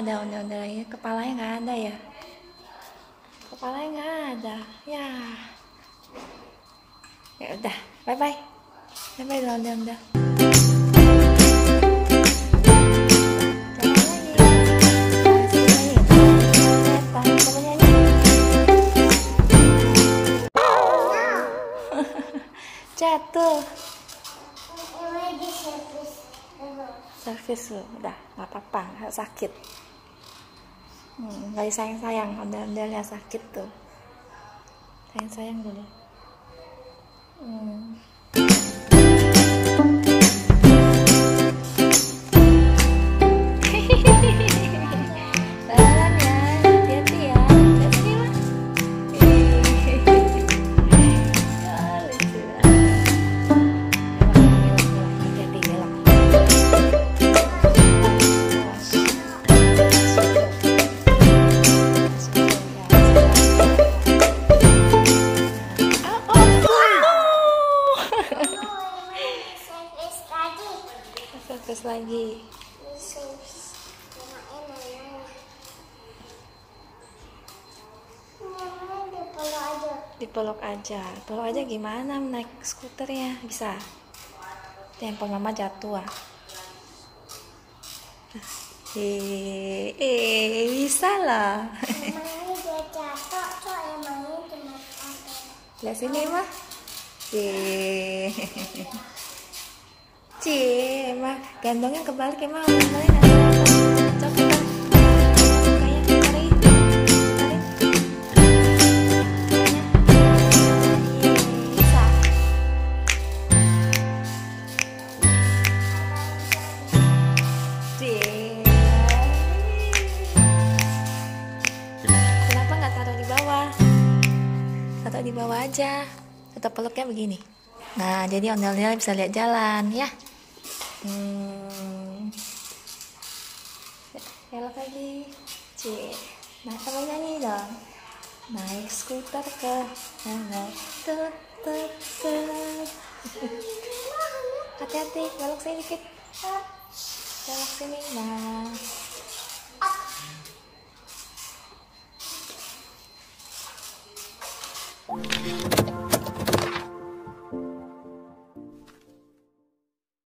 Ondel-ondel kepalanya nggak ada ya, kepalanya nggak ada ya. Ya udah, bye bye ondel-ondel. Jatuh. Servis udah nggak apa-apa, nggak sakit. Lagi sayang-sayang, ondel-ondelnya sakit tuh. Sayang-sayang dulu. Jalan ya, hati-hati ya. Hati-hati lah. Lucu lah. Hati-hati belok. Servis lagi. Dipeluk aja. Peluk aja gimana naik skuternya? Bisa. Handphone mama jatuh ah. Bisa lah. Lihat sini mah. Cie, mah gandongnya kebalik ya mah. Coba. Kenapa nggak taruh di bawah? Taruh di bawah aja. Tetap peluknya begini. Nah, jadi ondel-ondel bisa lihat jalan ya. Belok lagi. Cie. Nah, kamu nyanyi dong. Naik skuter ke hati-hati, belok sini dikit. Belok sini. Nah.